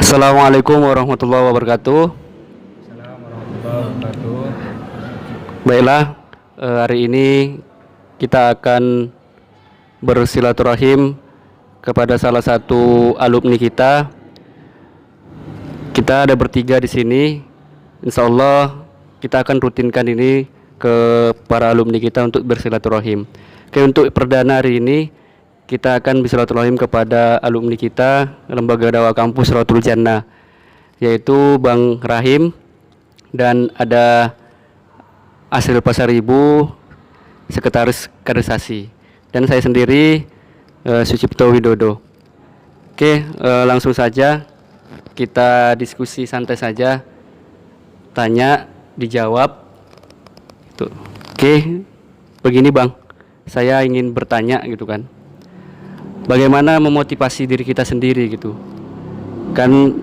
Assalamualaikum warahmatullahi wabarakatuh. Assalamualaikum warahmatullahi wabarakatuh. Baiklah, hari ini kita akan bersilaturahim kepada salah satu alumni kita. Kita ada bertiga di sini. Insya Allah kita akan rutinkan ini ke para alumni kita untuk bersilaturahim. Oke, untuk perdana hari ini kita akan bersilaturahim kepada alumni kita Lembaga Dakwah Kampus Rotul Jannah, yaitu Bang Rahim, dan ada Asril Pasaribu, Sekretaris Kaderisasi, dan saya sendiri Sucipto Widodo. Oke, langsung saja kita diskusi santai saja, tanya dijawab. Tuh. Oke, begini Bang, saya ingin bertanya gitu kan, bagaimana memotivasi diri kita sendiri gitu kan.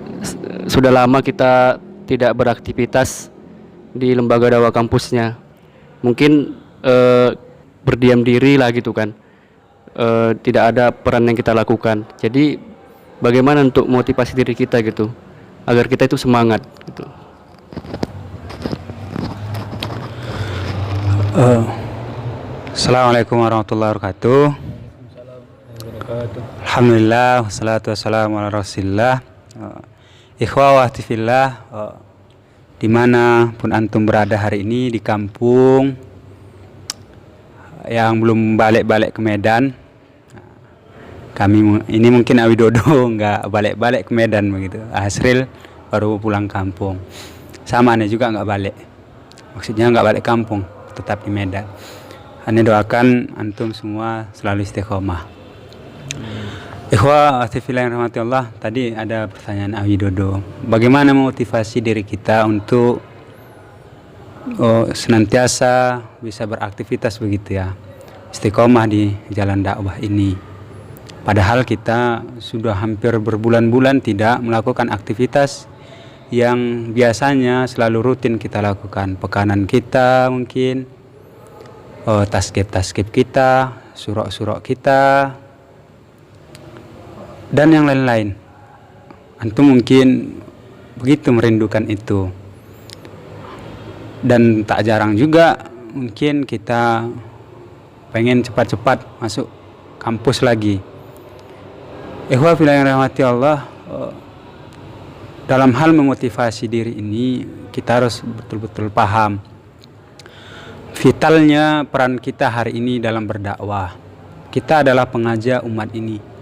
Sudah lama kita tidak beraktivitas di lembaga dakwah kampusnya, mungkin berdiam diri lah gitu kan, tidak ada peran yang kita lakukan. Jadi bagaimana untuk motivasi diri kita gitu agar kita itu semangat gitu. Assalamualaikum warahmatullahi wabarakatuh. Alhamdulillah, wassalatu wassalamu ala rasulillah. Ikhwah wa fillah, dimana pun antum berada hari ini di kampung yang belum balik-balik ke Medan. Kami ini mungkin Awidodo nggak balik-balik ke Medan begitu. Asril baru pulang kampung. Sama aneh juga nggak balik. Maksudnya nggak balik kampung, tetap di Medan. Aneh doakan antum semua selalu istiqomah. Ikhwah fillah yang rahmati Allah, tadi ada pertanyaan Awidodo, bagaimana memotivasi diri kita untuk senantiasa bisa beraktivitas begitu ya, istiqomah di jalan dakwah ini. Padahal kita sudah hampir berbulan-bulan tidak melakukan aktivitas yang biasanya selalu rutin kita lakukan. Pekanan kita mungkin, taskib kita, surok-surok kita, dan yang lain-lain. Antum mungkin begitu merindukan itu. Dan tak jarang juga mungkin kita pengen cepat-cepat masuk kampus lagi. Ikhwah fillah yang rahmati Allah, dalam hal memotivasi diri ini kita harus betul-betul paham vitalnya peran kita hari ini dalam berdakwah. Kita adalah pengajar umat ini.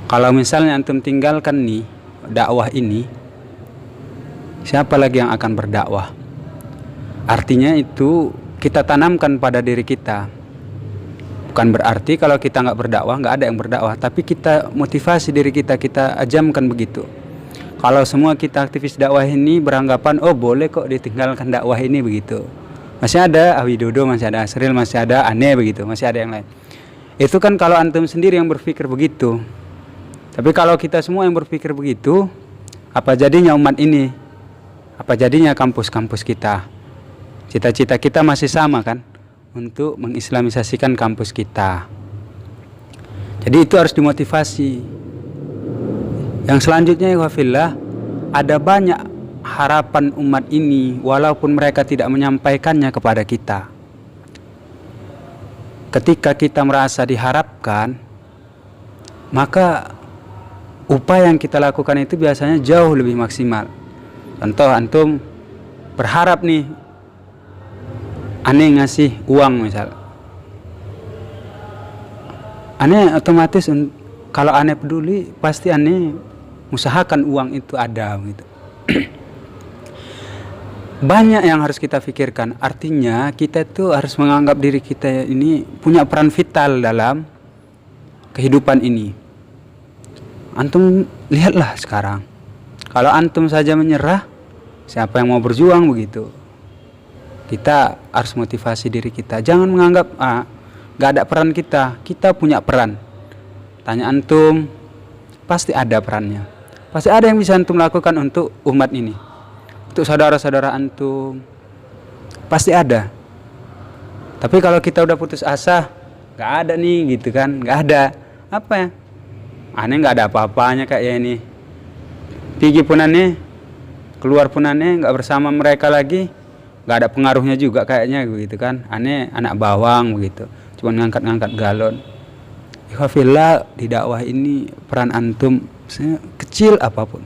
Kalau misalnya antum tinggalkan nih dakwah ini, siapa lagi yang akan berdakwah? Artinya itu kita tanamkan pada diri kita. Bukan berarti kalau kita nggak berdakwah, nggak ada yang berdakwah, tapi kita motivasi diri kita, kita ajamkan begitu. Kalau semua kita aktivis dakwah ini beranggapan, oh boleh kok ditinggalkan dakwah ini begitu. Masih ada Awidodo, masih ada Asril, masih ada Aneh begitu, masih ada yang lain. Itu kan kalau antum sendiri yang berpikir begitu. Tapi kalau kita semua yang berpikir begitu, apa jadinya umat ini? Apa jadinya kampus-kampus kita? Cita-cita kita masih sama kan? Untuk mengislamisasikan kampus kita. Jadi itu harus dimotivasi. Yang selanjutnya ya wafillah, ada banyak harapan umat ini walaupun mereka tidak menyampaikannya kepada kita. Ketika kita merasa diharapkan, maka upaya yang kita lakukan itu biasanya jauh lebih maksimal. Contoh, antum berharap nih Aneh ngasih uang misal, Aneh otomatis kalau Aneh peduli pasti Aneh usahakan uang itu ada gitu. Banyak yang harus kita pikirkan. Artinya kita itu harus menganggap diri kita ini punya peran vital dalam kehidupan ini. Antum lihatlah sekarang, kalau antum saja menyerah, siapa yang mau berjuang begitu? Kita harus motivasi diri kita. Jangan menganggap gak ada peran kita. Kita punya peran. Tanya antum, pasti ada perannya. Pasti ada yang bisa antum lakukan untuk umat ini, untuk saudara-saudara antum. Pasti ada. Tapi kalau kita udah putus asa, gak ada nih gitu kan, gak ada. Apa ya? Aneh gak ada apa-apanya kayak ini. pergi pun aneh, keluar pun aneh, nggak bersama mereka lagi, nggak ada pengaruhnya juga kayaknya begitu kan. Aneh anak bawang begitu, cuma ngangkat-ngangkat galon. Ikhwafillah, di dakwah ini peran antum kecil apapun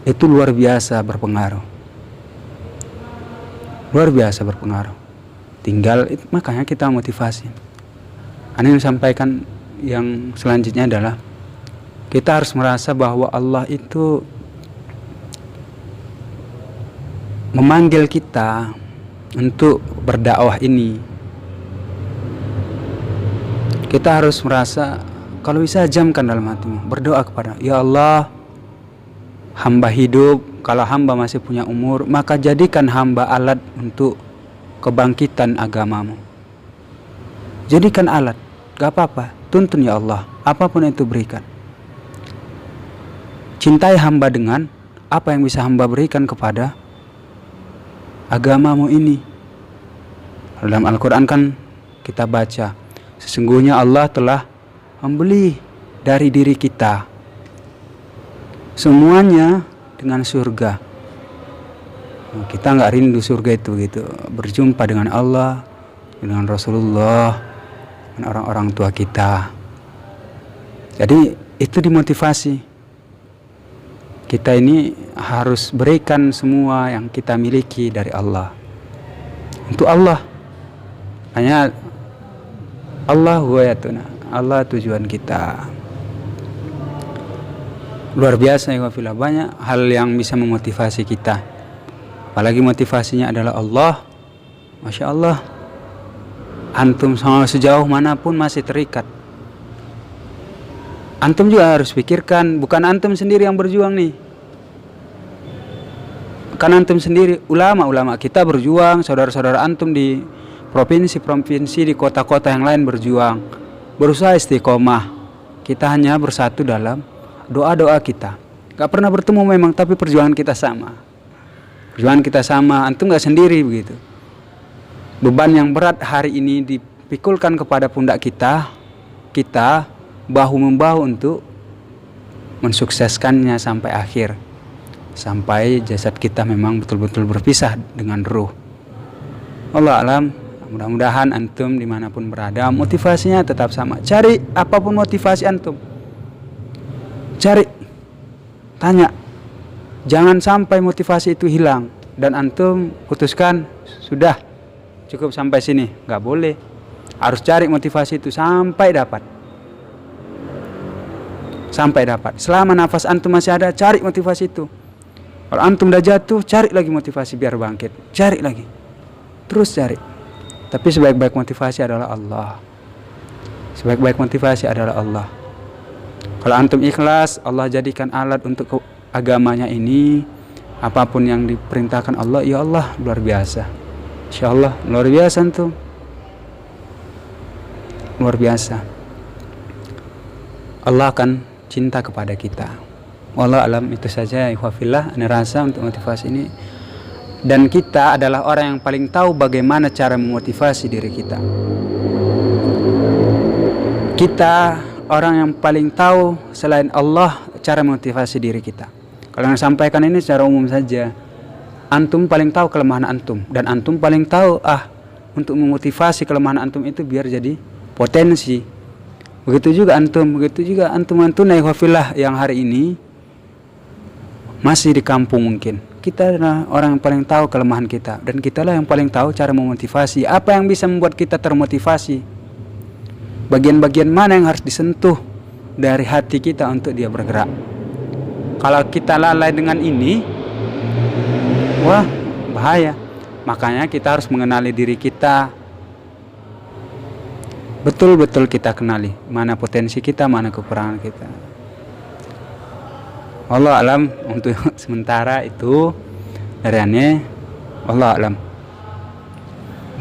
itu luar biasa berpengaruh, luar biasa berpengaruh. Tinggal makanya kita motivasi. Aneh yang sampaikan yang selanjutnya adalah kita harus merasa bahwa Allah itu memanggil kita untuk berdakwah ini. Kita harus merasa, kalau bisa jamkan dalam hatimu, berdoa kepada ya Allah, hamba hidup, kalau hamba masih punya umur, maka jadikan hamba alat untuk kebangkitan agamamu. Jadikan alat, gak apa-apa, tuntun ya Allah, apapun itu berikan. Cintai hamba dengan apa yang bisa hamba berikan kepada agamamu ini. Dalam Al-Quran kan kita baca, sesungguhnya Allah telah membeli dari diri kita semuanya dengan surga. Kita nggak rindu surga itu gitu, berjumpa dengan Allah, dengan Rasulullah, dengan orang-orang tua kita. Jadi itu dimotivasi. Kita ini harus berikan semua yang kita miliki dari Allah untuk Allah. Hanya Allah ghayatuna, Allah tujuan kita. Luar biasa ya wafilah, banyak hal yang bisa memotivasi kita. Apalagi motivasinya adalah Allah. Masya Allah, antum sejauh manapun masih terikat. Antum juga harus pikirkan, bukan antum sendiri yang berjuang nih. Kan antum sendiri, ulama-ulama kita berjuang, saudara-saudara antum di provinsi-provinsi, di kota-kota yang lain berjuang, berusaha istiqomah. Kita hanya bersatu dalam doa-doa kita. Gak pernah bertemu memang, tapi perjuangan kita sama. Perjuangan kita sama, antum gak sendiri begitu. Beban yang berat hari ini dipikulkan kepada pundak kita, kita bahu-membahu untuk mensukseskannya sampai akhir, sampai jasad kita memang betul-betul berpisah dengan ruh. Allah alam, mudah-mudahan antum dimanapun berada motivasinya tetap sama. Cari apapun motivasi antum, cari, tanya, jangan sampai motivasi itu hilang dan antum putuskan sudah cukup sampai sini. Nggak boleh, harus cari motivasi itu sampai dapat. Sampai dapat. Selama nafas antum masih ada, cari motivasi itu. Kalau antum udah jatuh, cari lagi motivasi biar bangkit. Cari lagi. Terus cari. Tapi sebaik-baik motivasi adalah Allah. Sebaik-baik motivasi adalah Allah. Kalau antum ikhlas, Allah jadikan alat untuk agamanya ini. Apapun yang diperintahkan Allah, ya Allah, luar biasa. Insya Allah, luar biasa antum. Luar biasa. Allah akan cinta kepada kita. Wallah alam, itu saja ikhwafillah, ana rasa untuk motivasi ini. Dan kita adalah orang yang paling tahu bagaimana cara memotivasi diri kita. Kita orang yang paling tahu selain Allah cara memotivasi diri kita. Kalau yang sampaikan ini secara umum saja. Antum paling tahu kelemahan antum, dan antum paling tahu untuk memotivasi kelemahan antum itu biar jadi potensi. Begitu juga antum ikhwafillah yang hari ini masih di kampung mungkin. Kita adalah orang yang paling tahu kelemahan kita, dan kitalah yang paling tahu cara memotivasi. Apa yang bisa membuat kita termotivasi? Bagian-bagian mana yang harus disentuh dari hati kita untuk dia bergerak? Kalau kita lalai dengan ini, wah bahaya. Makanya kita harus mengenali diri kita. Betul-betul kita kenali mana potensi kita, mana kekurangan kita. Allah alam, untuk sementara itu dari aneh. Allah alam.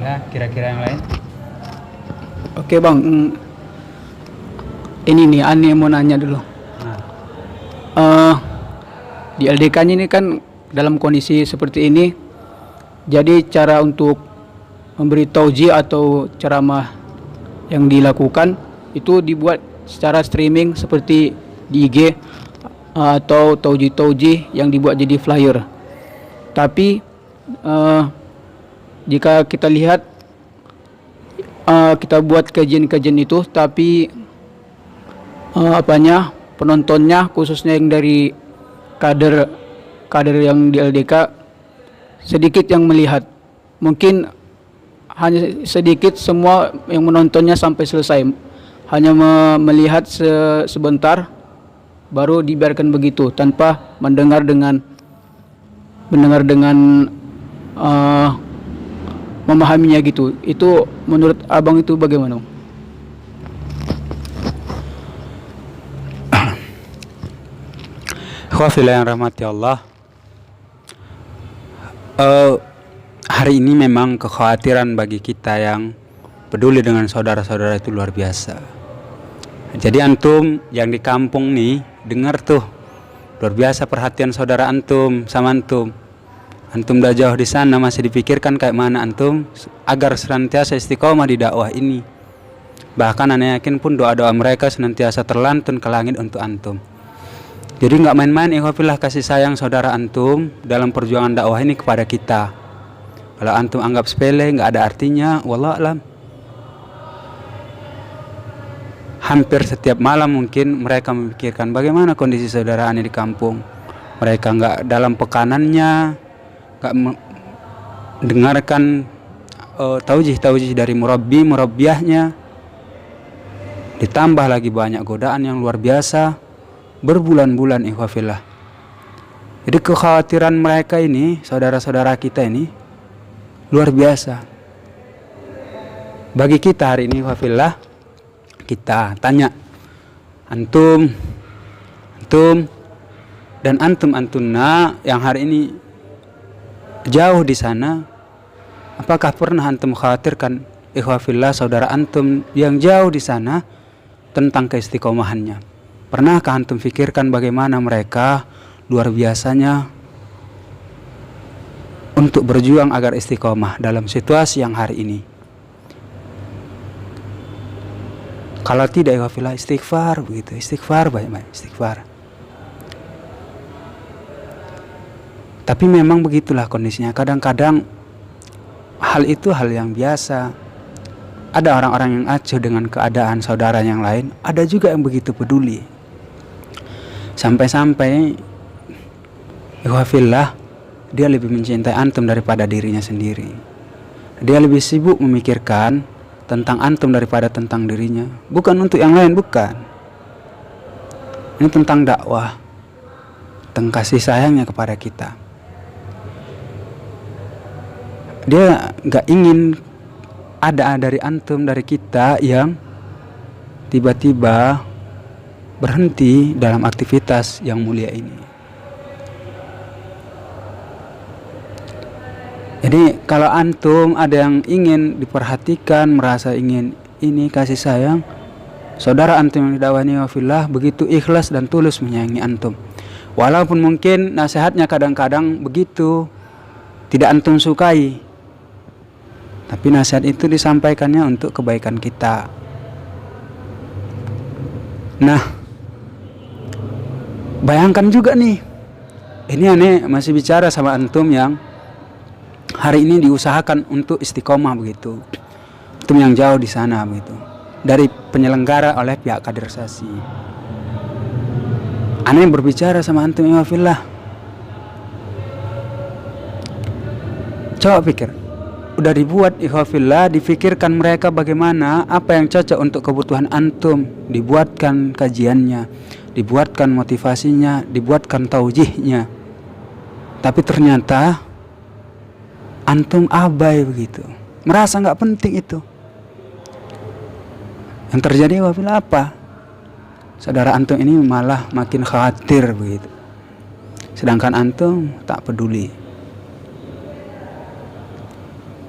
Nah, kira-kira yang lain? Oke bang, ini nih aneh mau nanya dulu. Di LDK-nya ini kan dalam kondisi seperti ini, jadi cara untuk memberi tauji atau ceramah yang dilakukan itu dibuat secara streaming seperti di IG. atau tauji-tauji yang dibuat jadi flyer. Tapi jika kita lihat kita buat kajian-kajian itu, tapi penontonnya khususnya yang dari kader yang di LDK sedikit yang melihat. Mungkin hanya sedikit, semua yang menontonnya sampai selesai hanya melihat sebentar baru dibiarkan begitu tanpa mendengar dengan memahaminya gitu. Itu menurut abang itu bagaimana? Khawafillah yang rahmati Allah, hari ini memang kekhawatiran bagi kita yang peduli dengan saudara-saudara itu luar biasa. Jadi antum yang di kampung nih dengar tuh, luar biasa perhatian saudara antum sama antum. Antum dah jauh di sana masih dipikirkan kayak mana antum agar senantiasa istiqomah di dakwah ini. Bahkan ana yakin pun doa-doa mereka senantiasa terlantun ke langit untuk antum. Jadi nggak main-main ikhwafillah kasih sayang saudara antum dalam perjuangan dakwah ini kepada kita. Kalau antum anggap sepele, nggak ada artinya, wallah alam. Hampir setiap malam mungkin mereka memikirkan bagaimana kondisi saudara ini di kampung. Mereka nggak dalam pekanannya, nggak mendengarkan taujih dari murabbiyahnya. Ditambah lagi banyak godaan yang luar biasa. Berbulan-bulan ikhwafillah. Jadi kekhawatiran mereka ini, saudara-saudara kita ini luar biasa. Bagi kita hari ini ikhwafillah, kita tanya antum dan antum-antunna yang hari ini jauh di sana, apakah pernah antum khawatirkan ikhwafillah saudara antum yang jauh di sana tentang keistiqomahannya? Pernahkah antum pikirkan bagaimana mereka luar biasanya untuk berjuang agar istiqomah dalam situasi yang hari ini? Kalau tidak ikhwafillah, istighfar begitu, istighfar banyak-banyak, istighfar. Tapi memang begitulah kondisinya. Kadang-kadang hal itu hal yang biasa. Ada orang-orang yang acuh dengan keadaan saudara yang lain, ada juga yang begitu peduli. Sampai-sampai ikhwafillah dia lebih mencintai antum daripada dirinya sendiri. Dia lebih sibuk memikirkan tentang antum daripada tentang dirinya. Bukan untuk yang lain, bukan. Ini tentang dakwah, tentang kasih sayangnya kepada kita. Dia gak ingin ada dari antum, dari kita yang tiba-tiba berhenti dalam aktivitas yang mulia ini. Jadi kalau antum ada yang ingin diperhatikan, merasa ingin ini kasih sayang, saudara antum yang didakwani wafillah begitu ikhlas dan tulus menyayangi antum. Walaupun mungkin nasihatnya kadang-kadang begitu tidak antum sukai, tapi nasihat itu disampaikannya untuk kebaikan kita. Nah, bayangkan juga nih, ini aneh masih bicara sama antum yang hari ini diusahakan untuk istiqomah begitu, antum yang jauh di sana begitu, dari penyelenggara oleh pihak kaderisasi. Aneh berbicara sama antum ya fillah. Coba pikir, udah dibuat ikhwafillah, difikirkan mereka bagaimana apa yang cocok untuk kebutuhan antum, dibuatkan kajiannya, dibuatkan motivasinya, dibuatkan taujihnya. Tapi ternyata antum abai begitu, merasa nggak penting itu. Yang terjadi wafilah apa? Saudara antum ini malah makin khawatir begitu, sedangkan antum tak peduli.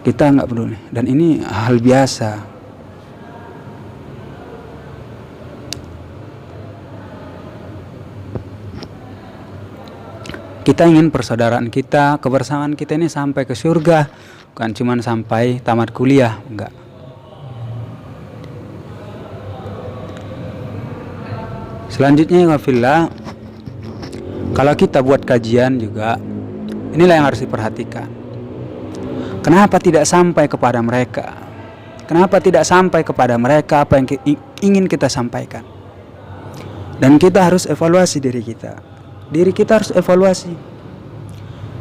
Kita nggak peduli, dan ini hal biasa. Kita ingin persaudaraan kita, kebersamaan kita ini sampai ke surga, bukan cuma sampai tamat kuliah, enggak. Selanjutnya wafillah, Kalau kita buat kajian juga, inilah yang harus diperhatikan. Kenapa tidak sampai kepada mereka? Kenapa tidak sampai kepada mereka apa yang ingin kita sampaikan? Dan kita harus evaluasi diri kita. Diri kita harus evaluasi.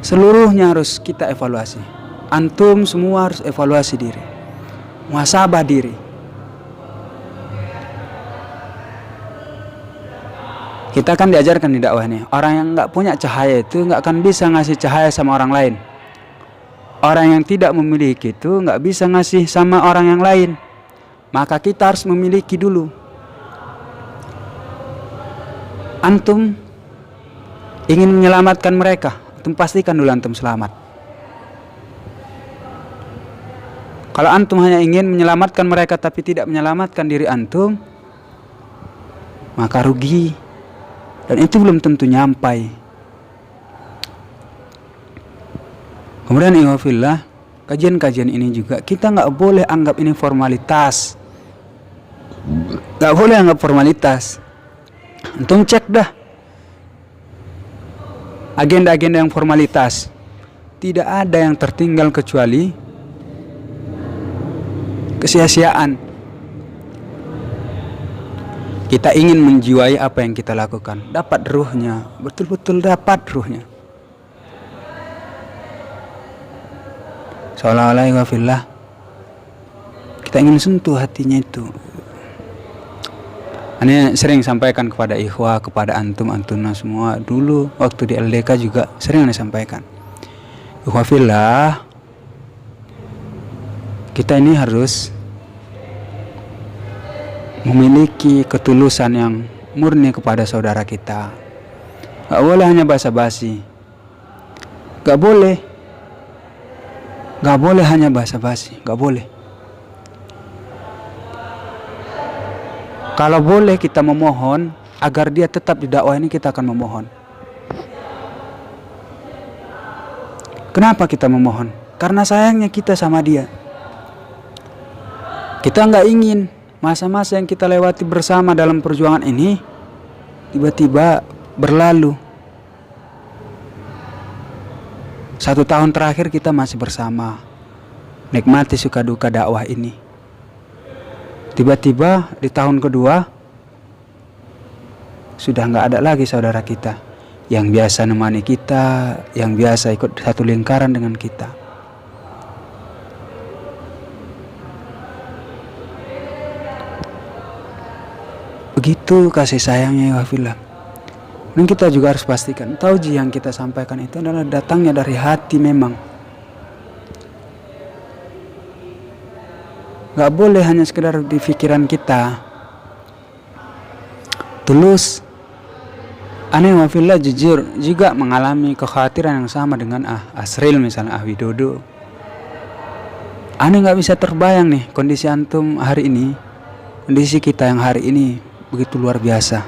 Seluruhnya harus kita evaluasi. Antum semua harus evaluasi diri. Muhasabah diri. Kita kan diajarkan di dakwah ini, orang yang nggak punya cahaya itu nggak akan bisa ngasih cahaya sama orang lain. Orang yang tidak memiliki itu nggak bisa ngasih sama orang yang lain. Maka kita harus memiliki dulu. Antum ingin menyelamatkan mereka, antum pastikan dulu antum selamat. Kalau antum hanya ingin menyelamatkan mereka tapi tidak menyelamatkan diri antum, maka rugi. Dan itu belum tentu nyampai. Kemudian ihwafillah, kajian-kajian ini juga kita nggak boleh anggap ini formalitas. Nggak boleh anggap formalitas. Antum cek dah agenda-agenda yang formalitas. Tidak ada yang tertinggal kecuali kesia-siaan. Kita ingin menjiwai apa yang kita lakukan, dapat ruhnya, betul-betul dapat ruhnya. Seolah-olah ihwafillah, kita ingin sentuh hatinya itu. Ini sering sampaikan kepada ikhwah, kepada antum-antuna semua. Dulu waktu di LDK juga sering disampaikan. Ihwafillah, kita ini harus memiliki ketulusan yang murni kepada saudara kita. Gak boleh hanya basa-basi. Gak boleh hanya basa-basi. Gak boleh. Kalau boleh kita memohon agar dia tetap di dakwah ini, kita akan memohon. Kenapa kita memohon? Karena sayangnya kita sama dia. Kita gak ingin masa-masa yang kita lewati bersama dalam perjuangan ini tiba-tiba berlalu. 1 tahun terakhir kita masih bersama, nikmati suka duka dakwah ini. Tiba-tiba di tahun kedua sudah nggak ada lagi saudara kita yang biasa nemani kita, yang biasa ikut satu lingkaran dengan kita. Begitu kasih sayangnya ihwafillah. Dan kita juga harus pastikan tauji yang kita sampaikan itu adalah datangnya dari hati memang. Gak boleh hanya sekedar di pikiran kita. Tulus. Aneh ihwafillah jujur juga mengalami kekhawatiran yang sama dengan Asril misalnya, Widodo. Aneh gak bisa terbayang nih kondisi antum hari ini, kondisi kita yang hari ini begitu luar biasa,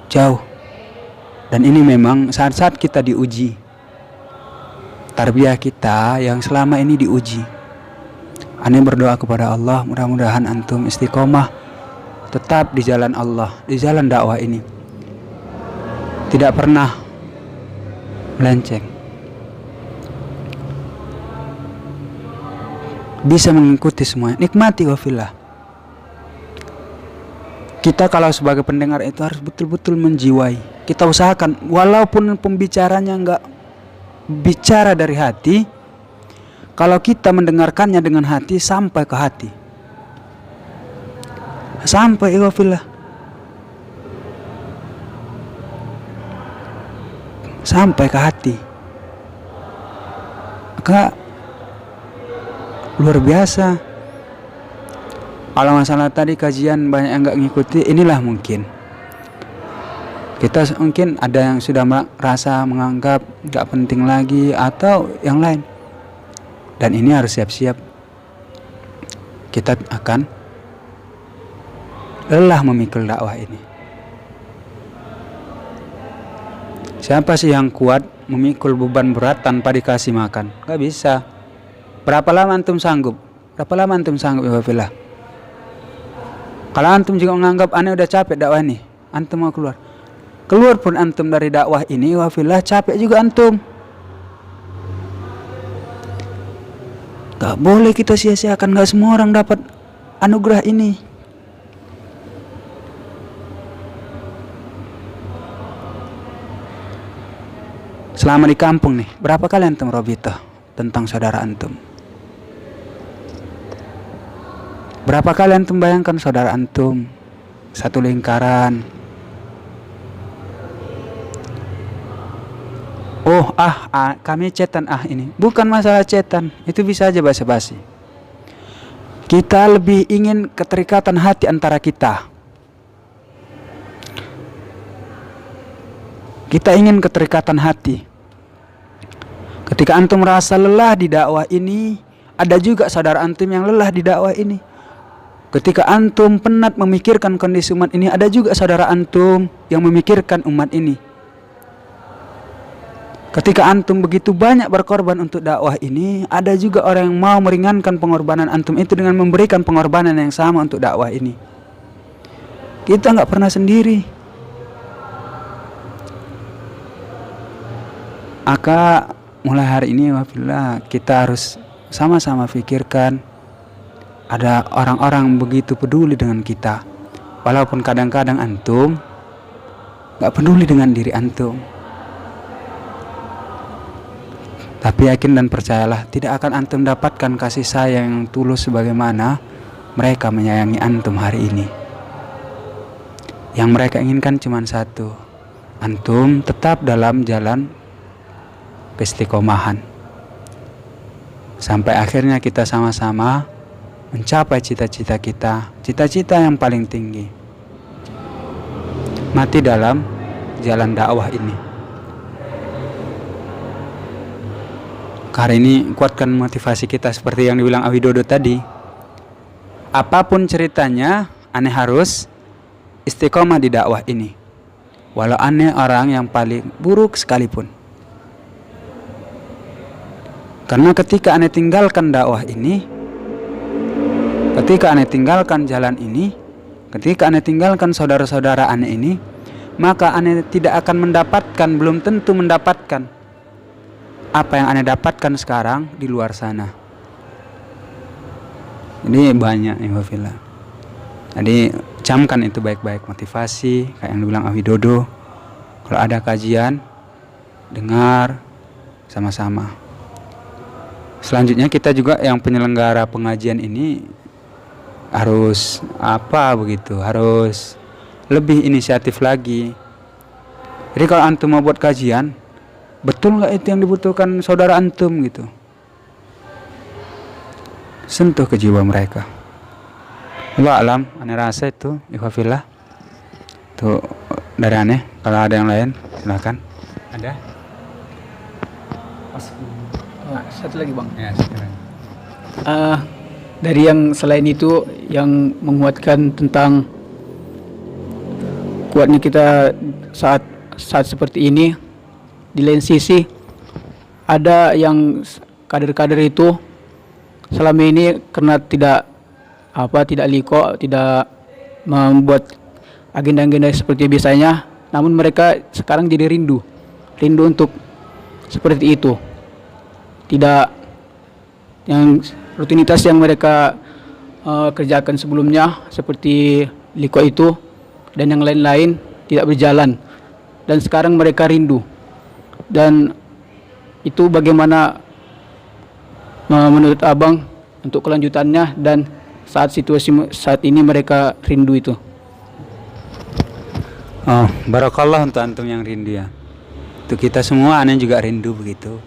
jauh. Dan ini memang saat-saat kita diuji, tarbiyah kita yang selama ini diuji. Aneh berdoa kepada Allah, mudah-mudahan antum istiqomah tetap di jalan Allah, di jalan dakwah ini, tidak pernah melenceng, bisa mengikuti semuanya. Nikmati wafillah. Kita kalau sebagai pendengar itu harus betul-betul menjiwai. Kita usahakan walaupun pembicaranya nggak bicara dari hati, kalau kita mendengarkannya dengan hati sampai ke hati, sampai wafillah, sampai ke hati, maka luar biasa. Kalau masalah tadi kajian banyak yang nggak ngikuti, inilah mungkin kita mungkin ada yang sudah merasa menganggap nggak penting lagi atau yang lain. Dan ini harus siap-siap, kita akan lelah memikul dakwah ini. Siapa sih yang kuat memikul beban berat tanpa dikasih makan? Gak bisa. Berapa lama antum sanggup? Berapa lama antum sanggup ya wafillah? Kalau antum juga menganggap aneh udah capek dakwah nih, antum mau keluar, Keluar pun antum dari dakwah ini, wafillah capek juga antum. Gak boleh kita sia-siakan, gak semua orang dapat anugerah ini. Selama di kampung nih, berapa kali antum robitoh tentang saudara antum? Berapa kali antum bayangkan saudara antum satu lingkaran? Oh, kami cetan ini. Bukan masalah cetan, itu bisa aja basa-basi. Kita lebih ingin keterikatan hati antara kita. Kita ingin keterikatan hati. Ketika antum merasa lelah di dakwah ini, ada juga saudara antum yang lelah di dakwah ini. Ketika antum penat memikirkan kondisi umat ini, ada juga saudara antum yang memikirkan umat ini. Ketika antum begitu banyak berkorban untuk dakwah ini, ada juga orang yang mau meringankan pengorbanan antum itu dengan memberikan pengorbanan yang sama untuk dakwah ini. Kita nggak pernah sendiri. Maka mulai hari ini wafillah kita harus sama-sama pikirkan, ada orang-orang begitu peduli dengan kita. Walaupun kadang-kadang antum nggak peduli dengan diri antum. Tapi yakin dan percayalah, tidak akan antum dapatkan kasih sayang yang tulus sebagaimana mereka menyayangi antum hari ini. Yang mereka inginkan cuma satu, antum tetap dalam jalan keistiqomahan. Sampai akhirnya kita sama-sama mencapai cita-cita kita, cita-cita yang paling tinggi. Mati dalam jalan dakwah ini. Hari ini kuatkan motivasi kita seperti yang dibilang Awidodo tadi. Apapun ceritanya, aneh harus istiqomah di dakwah ini. Walau aneh orang yang paling buruk sekalipun. Karena ketika aneh tinggalkan dakwah ini, ketika aneh tinggalkan jalan ini, ketika aneh tinggalkan saudara-saudara aneh ini, maka aneh tidak akan mendapatkan, belum tentu mendapatkan apa yang aneh dapatkan sekarang di luar sana. Ini banyak nih wafillah. Jadi camkan itu baik-baik, motivasi kayak yang dibilang Awidodo. Kalau ada kajian, dengar sama-sama. Selanjutnya kita juga yang penyelenggara pengajian ini harus harus lebih inisiatif lagi. Jadi kalau antum mau buat kajian, betul nggak itu yang dibutuhkan saudara antum gitu? Sentuh ke jiwa mereka. Allah alam, aneh rasa itu ikhwafillah. Tuh dari aneh. Kalau ada yang lain silakan. Ada? Satu lagi bang. Ya, silakan. Dari yang selain itu yang menguatkan tentang kuatnya kita saat seperti ini. Di lain sisi ada yang kader-kader itu selama ini karena tidak liko, tidak membuat agenda-agenda seperti biasanya, namun mereka sekarang jadi rindu untuk seperti itu. Tidak yang rutinitas yang mereka kerjakan sebelumnya seperti liko itu dan yang lain-lain tidak berjalan, dan sekarang mereka rindu. Dan itu bagaimana menurut abang untuk kelanjutannya dan saat situasi saat ini mereka rindu itu? Barakallah untuk antum yang rindu ya. Untuk kita semua aneh juga rindu begitu.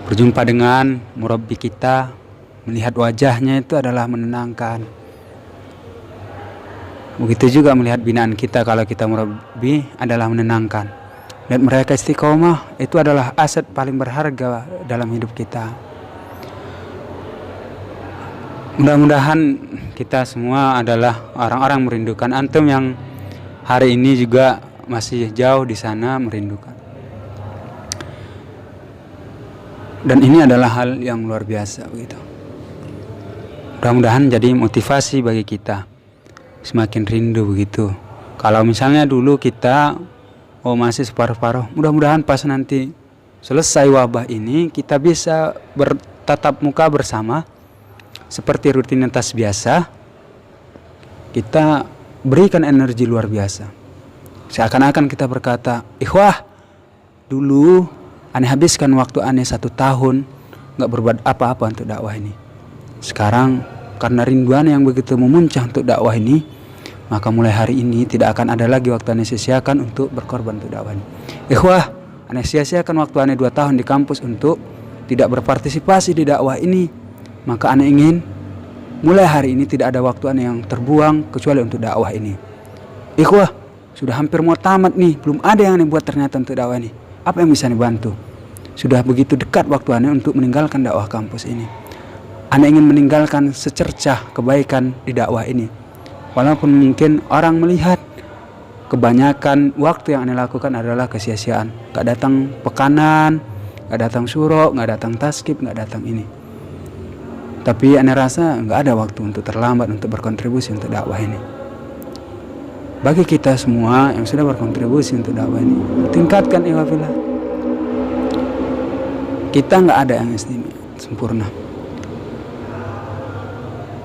Berjumpa dengan murabbi kita, melihat wajahnya itu adalah menenangkan. Begitu juga melihat binaan kita kalau kita murabbi adalah menenangkan. Dan mereka istiqomah itu adalah aset paling berharga dalam hidup kita. Mudah-mudahan kita semua adalah orang-orang merindukan antum yang hari ini juga masih jauh di sana merindukan. Dan ini adalah hal yang luar biasa begitu. Mudah-mudahan jadi motivasi bagi kita semakin rindu begitu. Kalau misalnya dulu kita oh masih separuh-paruh. Mudah-mudahan pas nanti selesai wabah ini kita bisa bertatap muka bersama seperti rutinitas biasa. Kita berikan energi luar biasa. Seakan-akan kita berkata, ikhwah, dulu aneh habiskan waktu aneh 1 tahun nggak berbuat apa-apa untuk dakwah ini. Sekarang karena rindu aneh yang begitu memuncah untuk dakwah ini, maka mulai hari ini tidak akan ada lagi waktu aneh sia-siakan untuk berkorban untuk dakwah ini. Ikhwah, aneh sia-siakan waktu aneh 2 tahun di kampus untuk tidak berpartisipasi di dakwah ini. Maka aneh ingin mulai hari ini tidak ada waktu aneh yang terbuang kecuali untuk dakwah ini. Ikhwah, sudah hampir mau tamat nih, belum ada yang aneh buat ternyata untuk dakwah ini. Apa yang bisa aneh bantu? Sudah begitu dekat waktu aneh untuk meninggalkan dakwah kampus ini. Aneh ingin meninggalkan secercah kebaikan di dakwah ini. Walaupun mungkin orang melihat kebanyakan waktu yang aneh lakukan adalah kesia-siaan. Gak datang pekanan, gak datang surok, gak datang taskib, gak datang ini. Tapi aneh rasa gak ada waktu untuk terlambat untuk berkontribusi untuk dakwah ini. Bagi kita semua yang sudah berkontribusi untuk dakwah ini, tingkatkan ikhwafillah. Kita gak ada yang sempurna.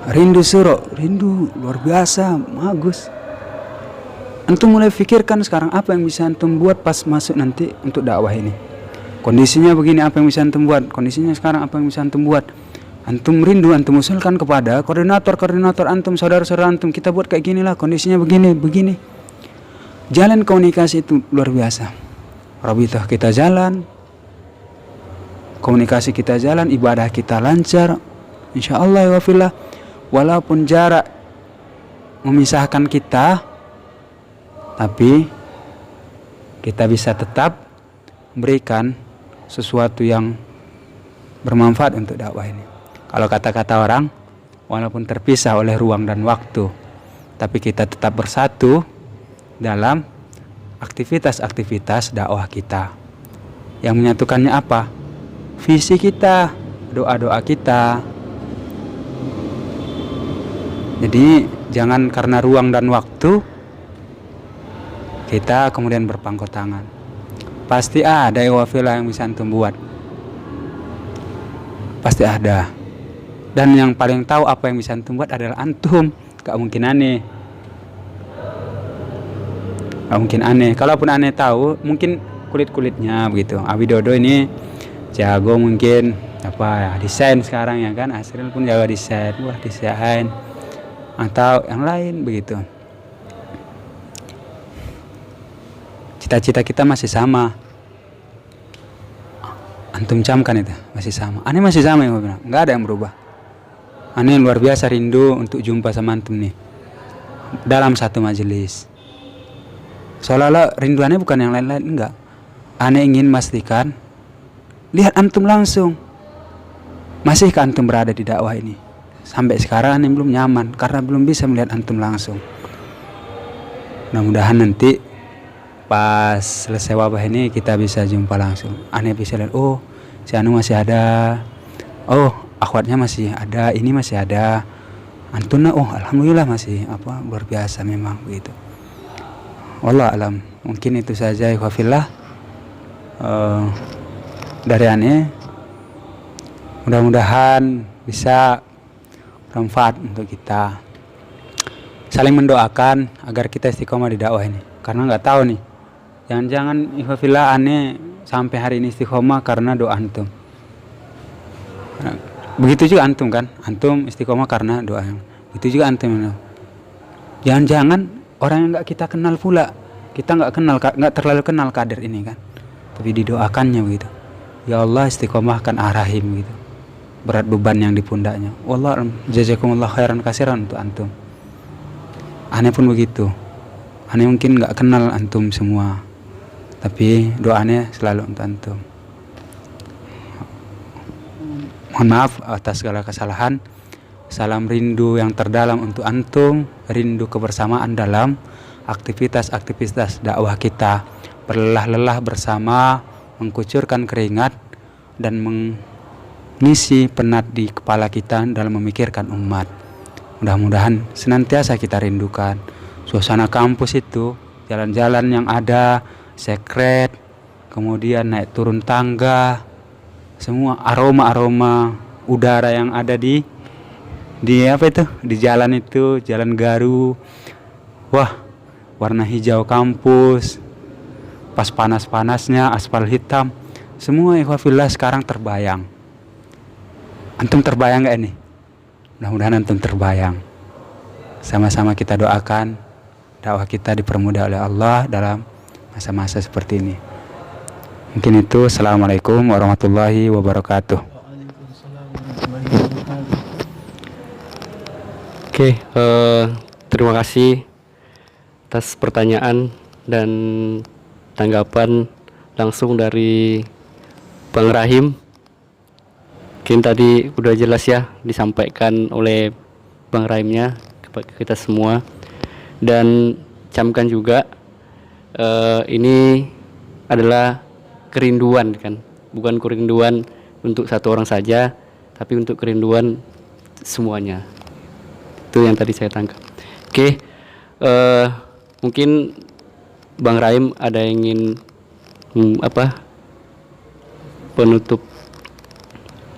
Rindu surok, rindu luar biasa, bagus. Antum mulai pikirkan sekarang apa yang bisa antum buat pas masuk nanti untuk dakwah ini. Kondisinya begini, apa yang bisa antum buat? Kondisinya sekarang apa yang bisa antum buat? Antum rindu, antum usulkan kepada koordinator antum, saudara-saudara antum, kita buat kayak gini lah, kondisinya begini. Jalan komunikasi itu luar biasa. Rabitah kita jalan, komunikasi kita jalan, ibadah kita lancar, insyaallah wa fillah. Walaupun jarak memisahkan kita, tapi kita bisa tetap memberikan sesuatu yang bermanfaat untuk dakwah ini. Kalau kata-kata orang, walaupun terpisah oleh ruang dan waktu, tapi kita tetap bersatu dalam aktivitas-aktivitas dakwah kita. Yang menyatukannya apa? Visi kita, doa-doa kita. Jadi jangan karena ruang dan waktu kita kemudian berpangku tangan. Pasti ada ikhwafillah yang bisa antum buat. Pasti ada. Dan yang paling tahu apa yang bisa antum buat adalah antum. Gak mungkin aneh. Gak mungkin aneh. Kalaupun aneh tahu, mungkin kulit-kulitnya begitu. Abi Dodo ini jago mungkin apa ya, desain sekarang ya kan. Asril pun jago desain. Wah, desain. Atau yang lain begitu. Cita-cita kita masih sama. Antum camkan itu masih sama. Aneh masih sama ya, nggak ada yang berubah. Aneh luar biasa rindu untuk jumpa sama antum nih dalam satu majelis. Seolah-olah rindu aneh bukan yang lain-lain, enggak. Aneh ingin memastikan lihat antum langsung. Masihkah antum berada di dakwah ini? Sampai sekarang aneh belum nyaman karena belum bisa melihat antum langsung. Mudah-mudahan nanti pas selesai wabah ini kita bisa jumpa langsung. Aneh bisa lihat, oh si Anu masih ada, oh akhwatnya masih ada, ini masih ada, antuna oh alhamdulillah masih apa luar biasa memang begitu. Wallah alam, mungkin itu saja ikhwafillah dari aneh. Mudah-mudahan bisa bermanfaat untuk kita. Saling mendoakan agar kita istiqomah di dakwah ini. Karena nggak tahu nih, jangan-jangan ikhwafillah aneh sampai hari ini istiqomah karena doa antum. Begitu juga antum kan, antum istiqomah karena doa. Itu juga antum. Jangan-jangan orang yang nggak kita kenal pula, kita nggak terlalu kenal kader ini kan, tapi didoakannya begitu. Ya Allah istiqomahkan Ar-Rahim gitu. Berat beban yang di pundaknya. Wallah jazakumullah khairan kasiran untuk antum. Aneh pun begitu. Aneh mungkin nggak kenal antum semua, tapi doanya selalu untuk antum. Mohon maaf atas segala kesalahan. Salam rindu yang terdalam untuk antum, rindu kebersamaan dalam aktivitas-aktivitas dakwah kita, berlelah-lelah bersama, mengkucurkan keringat dan mengisi penat di kepala kita dalam memikirkan umat. Mudah-mudahan senantiasa kita rindukan suasana kampus itu, jalan-jalan yang ada, sekret, kemudian naik turun tangga, semua aroma udara yang ada di apa itu, di jalan itu, jalan Garu. Wah, warna hijau kampus, pas panas-panasnya aspal hitam, semua ikhwafillah sekarang terbayang. Antum terbayang gak ini? Mudah-mudahan antum terbayang. Sama-sama kita doakan dakwah kita dipermudah oleh Allah dalam masa-masa seperti ini. Mungkin itu. Assalamualaikum warahmatullahi wabarakatuh. Oke, terima kasih atas pertanyaan dan tanggapan langsung dari Bang Rahim. Mungkin tadi udah jelas ya disampaikan oleh Bang Rahimnya kepada kita semua, dan camkan juga ini adalah kerinduan kan, bukan kerinduan untuk satu orang saja, tapi untuk kerinduan semuanya. Itu yang tadi saya tangkap. Oke, mungkin Bang Rahim ada yang ingin penutup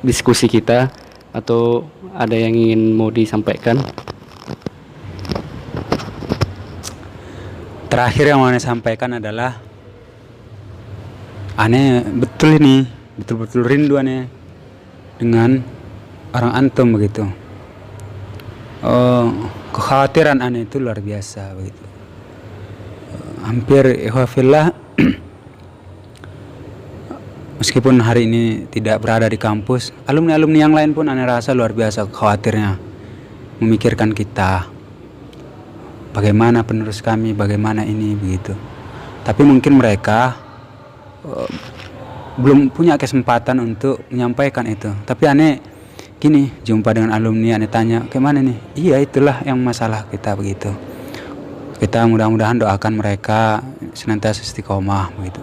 diskusi kita, atau ada yang ingin mau disampaikan? Terakhir yang mau saya sampaikan adalah aneh betul-betul rindu aneh dengan orang antum begitu. Kekhawatiran aneh itu luar biasa begitu. Hampir ikhwafillah meskipun hari ini tidak berada di kampus, alumni-alumni yang lain pun aneh rasa luar biasa khawatirnya memikirkan kita, bagaimana penerus kami, bagaimana ini begitu. Tapi mungkin mereka belum punya kesempatan untuk menyampaikan itu. Tapi aneh gini, jumpa dengan alumni, aneh tanya, "Gimana nih?" Iya, itulah yang masalah kita begitu. Kita mudah-mudahan doakan mereka senantiasa istiqomah begitu.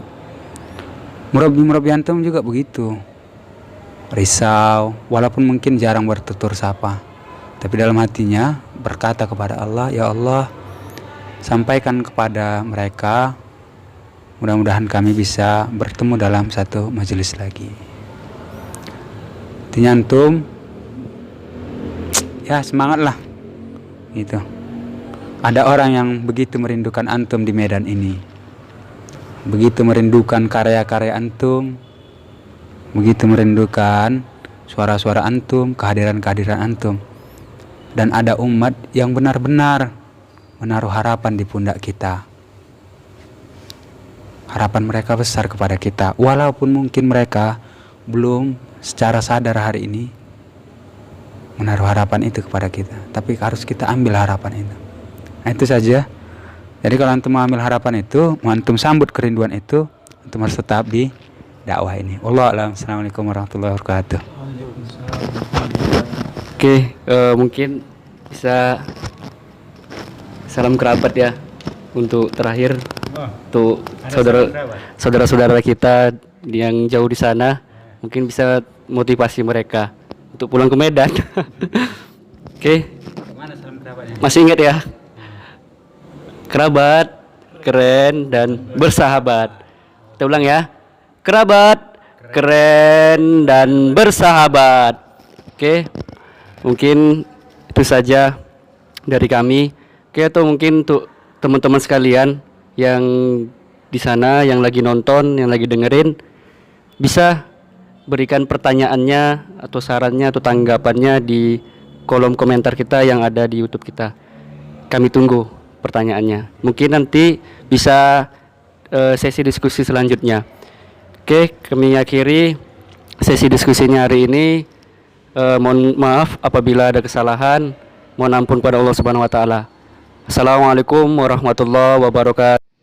Murabi antum juga begitu, risau, walaupun mungkin jarang bertutur sapa, tapi dalam hatinya berkata kepada Allah, "Ya Allah, sampaikan kepada mereka, mudah-mudahan kami bisa bertemu dalam satu majelis lagi." Artinya antum ya semangatlah gitu. Ada orang yang begitu merindukan antum di medan ini, begitu merindukan karya-karya antum, begitu merindukan suara-suara antum, kehadiran-kehadiran antum. Dan ada umat yang benar-benar menaruh harapan di pundak kita. Harapan mereka besar kepada kita, walaupun mungkin mereka belum secara sadar hari ini menaruh harapan itu kepada kita, tapi harus kita ambil harapan itu. Nah, itu saja. Jadi kalau antum mengambil harapan itu, mau antum sambut kerinduan itu, antum harus tetap di dakwah ini. Wallahu a'lam. Assalamualaikum warahmatullahi wabarakatuh. Oke, mungkin bisa salam kerabat ya untuk terakhir, untuk saudara-saudara kita yang jauh di sana, mungkin bisa motivasi mereka untuk pulang ke Medan. Oke. Masih ingat ya? Kerabat, keren, dan bersahabat. Kita ulang ya. Kerabat, keren, dan bersahabat. Oke. Mungkin itu saja dari kami. Oke, atau mungkin untuk teman-teman sekalian yang di sana, yang lagi nonton, yang lagi dengerin, bisa berikan pertanyaannya atau sarannya atau tanggapannya di kolom komentar kita yang ada di YouTube kita. Kami tunggu pertanyaannya. Mungkin nanti bisa sesi diskusi selanjutnya. Oke, kami akhiri sesi diskusinya hari ini. Mohon maaf apabila ada kesalahan. Mohon ampun pada Allah Subhanahu wa taala. Assalamualaikum warahmatullahi wabarakatuh.